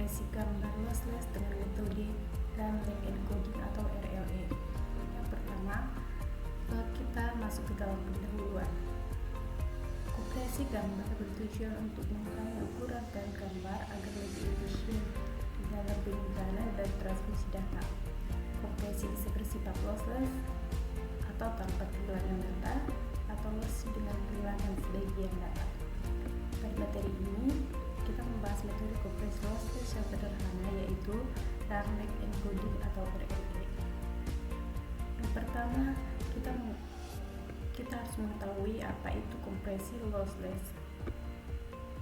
kompresi gambar lossless dengan metode Random Encoding atau RLE. Yang pertama, kita masuk ke dalam pendahuluan. Kompresi gambar bertujuan untuk mengurangi ukuran file gambar agar lebih efisien di dalam penyimpanan dan transmisi data. Kompresi bisa bersifat lossless atau tanpa kehilangan data, atau loss dengan kehilangan sebagian data. Pada materi ini, kita membahas metode kompresi lossless yang sederhana, yaitu Random Encoding atau RLE. Yang pertama, kita harus mengetahui apa itu kompresi lossless.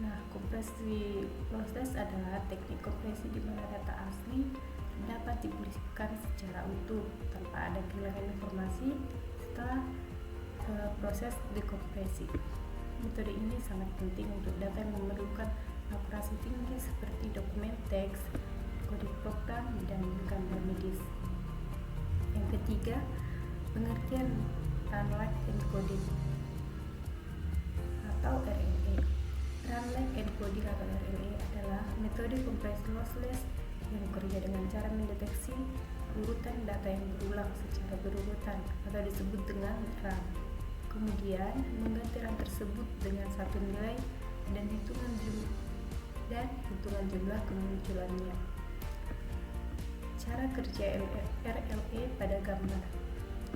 Nah, kompresi lossless adalah teknik kompresi di mana data asli dapat dipulihkan secara utuh tanpa ada kehilangan informasi setelah proses dekompresi. Metode ini sangat penting untuk data yang memerlukan akurasi tinggi seperti dokumen teks, kode program, dan gambar medis. Yang ketiga, pengertian Random Encoding atau RLE. Random Encoding atau RLE adalah metode kompresi lossless yang bekerja dengan cara mendeteksi urutan data yang berulang secara berurutan atau disebut dengan RAM. Kemudian mengganti RAM tersebut dengan satu nilai dan hitungan jumlah kemunculannya. Cara kerja RLE pada gambar.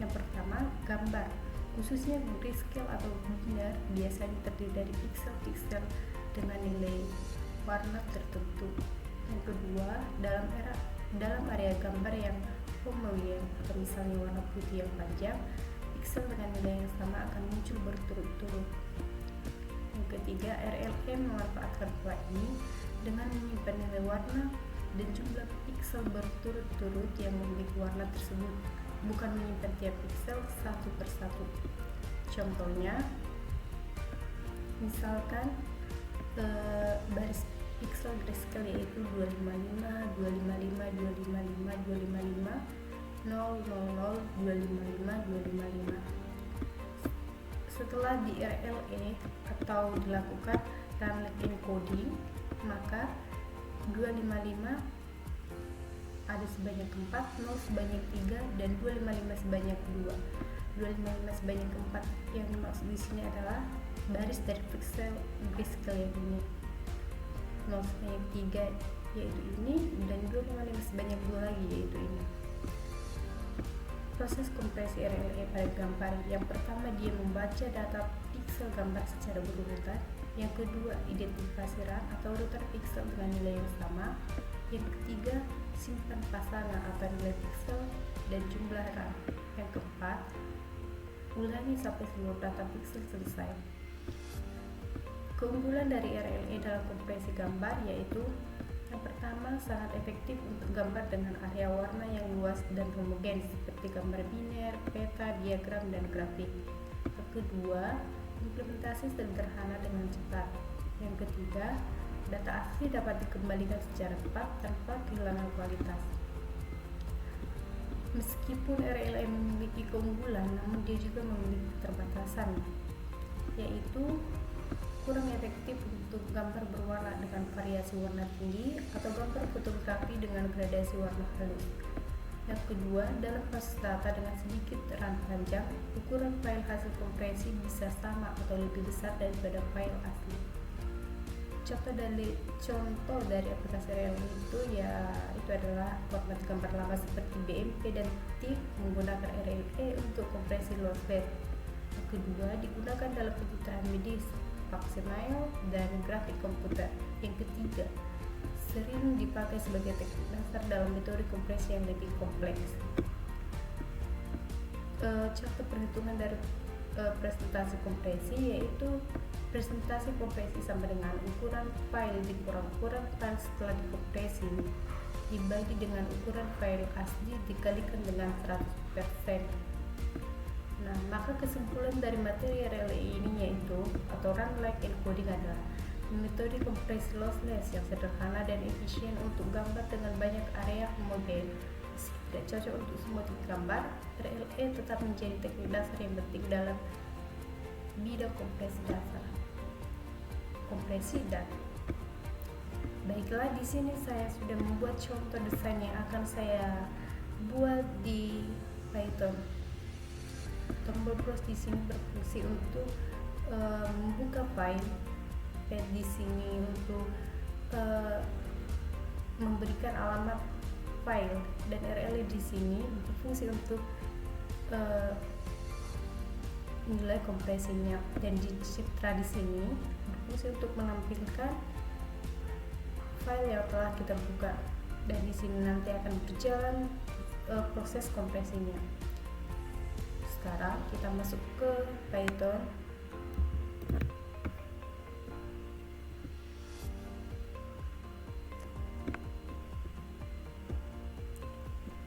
Yang pertama, gambar, khususnya grayscale atau biner, biasanya terdiri dari piksel-piksel dengan nilai warna tertentu. Yang kedua, dalam area gambar yang homogen atau misalnya warna putih yang panjang, piksel dengan nilai yang sama akan muncul berturut-turut. Yang ketiga, RLE memanfaatkan pola ini dengan menyimpan nilai warna dan jumlah piksel berturut-turut yang memiliki warna tersebut, bukan menyimpan tiap piksel satu persatu. Contohnya, misalkan baris piksel grayscale yaitu 255, 255, 255, 255, 000, 255, 255. Setelah di RLE atau dilakukan Random Encoding, maka 255 ada sebanyak 4, 0 sebanyak 3, dan 255 sebanyak 2. 255 sebanyak 4 yang dimaksud di sini adalah baris dari piksel grayscale yang ini. 0 sebanyak 3 yaitu ini, dan 255 sebanyak 2 lagi yaitu ini. Proses kompresi RLE pada gambar. Yang pertama, dia membaca data piksel gambar secara berurutan. Yang kedua, identifikasi RAM atau urutan piksel dengan nilai yang sama. Yang ketiga, simpan pasangan atau nilai piksel dan jumlah RAM. Yang keempat, ulangi sampai seluruh data piksel selesai. Keunggulan dari RLE dalam kompresi gambar yaitu yang pertama, sangat efektif untuk gambar dengan area warna yang luas dan homogen seperti gambar biner, peta, diagram, dan grafik. Yang kedua, implementasi sederhana dengan cepat. Yang ketiga, data asli dapat dikembalikan secara cepat tanpa kehilangan kualitas. Meskipun RLE memiliki keunggulan, namun dia juga memiliki keterbatasan, yaitu kurang efektif untuk gambar berwarna dengan variasi warna tinggi atau gambar fotografi dengan gradasi warna halus. Yang kedua, dalam proses data dengan sedikit RAM panjang, ukuran file hasil kompresi bisa sama atau lebih besar daripada file asli. Contoh dari aplikasi RLE itu adalah format gambar lama seperti BMP dan TIFF menggunakan RLE untuk kompresi lossless. Yang kedua, digunakan dalam pencitraan medis, faksimiles, dan grafik komputer. Yang ketiga, sering dipakai sebagai teknik dasar dalam metode kompresi yang lebih kompleks. Contoh perhitungan dari presentasi kompresi yaitu presentasi kompresi sama dengan ukuran file dikurang ukuran file setelah dikompresi dibagi dengan ukuran file asli dikalikan dengan 100%. Nah, maka kesimpulan dari materi RLE ini yaitu atau Random Encoding adalah metode kompresi lossless yang sederhana dan efisien untuk gambar dengan banyak area homogen. Meski tidak cocok untuk semua tipe gambar, RLE tetap menjadi teknik dasar yang penting dalam bidang kompresi data. Baiklah, di sini saya sudah membuat contoh desain yang akan saya buat di Python. Tombol plus di sini berfungsi untuk membuka file, dan di sini untuk memberikan alamat file, dan RL di sini berfungsi untuk nilai kompresinya, dan di Citra di sini berfungsi untuk menampilkan file yang telah kita buka, dan di sini nanti akan berjalan proses kompresinya. Sekarang kita masuk ke Python.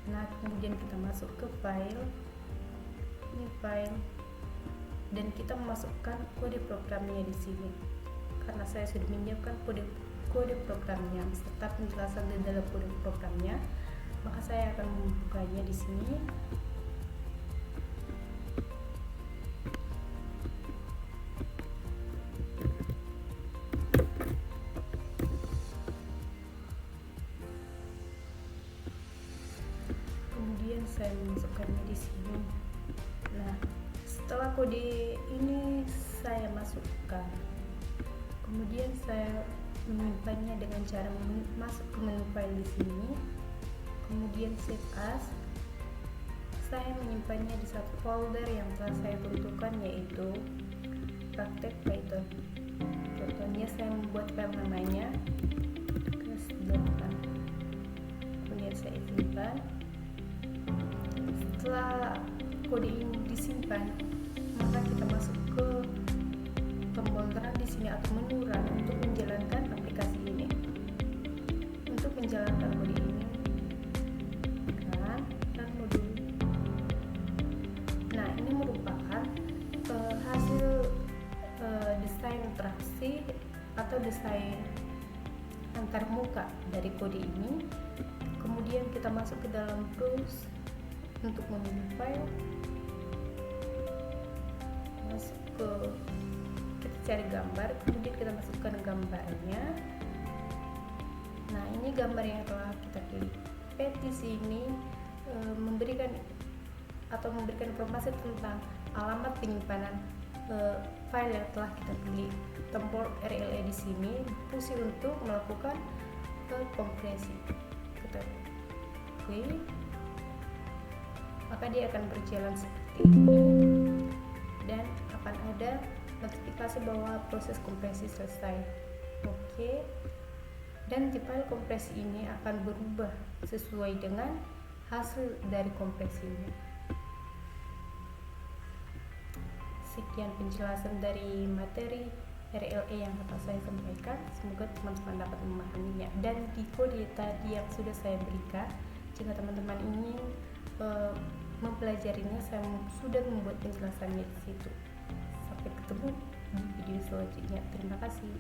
Nah, kemudian kita masuk ke file, ini file, dan kita memasukkan kode programnya di sini. Karena saya sudah menyiapkan kode programnya serta penjelasan di dalam kode programnya, maka saya akan membukanya di sini. Kemudian saya memasukkannya di sini. Nah, setelah kode ini saya masukkan, kemudian saya menyimpannya dengan cara masuk ke menu file di sini, kemudian save as. Saya menyimpannya di satu folder yang telah saya tentukan, yaitu praktek Python. Contohnya saya membuat file namanya kelas8, kemudian saya simpan. Setelah kode ini disimpan, maka kita masuk ke tombol run di sini atau menu run untuk menjalankan aplikasi ini. Untuk menjalankan kode ini, run modul. Nah, ini merupakan hasil desain interaksi atau desain antar muka dari kode ini. Kemudian kita masuk ke dalam browse untuk memilih file, masuk ke, kita cari gambar, kemudian kita masukkan gambarnya. Nah, ini gambar yang telah kita pilih. Di sini memberikan informasi tentang alamat penyimpanan file yang telah kita pilih. Tombol RLE di sini berfungsi untuk melakukan kompresi. Kita klik, maka dia akan berjalan seperti ini, dan akan ada notifikasi bahwa proses kompresi selesai. Oke. Dan di file kompresi ini akan berubah sesuai dengan hasil dari kompresinya. Sekian penjelasan dari materi RLE yang dapat saya sampaikan. Semoga teman-teman dapat memahaminya. Dan di kode tadi yang sudah saya berikan, jika teman-teman ingin mempelajarinya, saya sudah membuat penjelasannya di situ. Sampai ketemu di video selanjutnya. Terima kasih.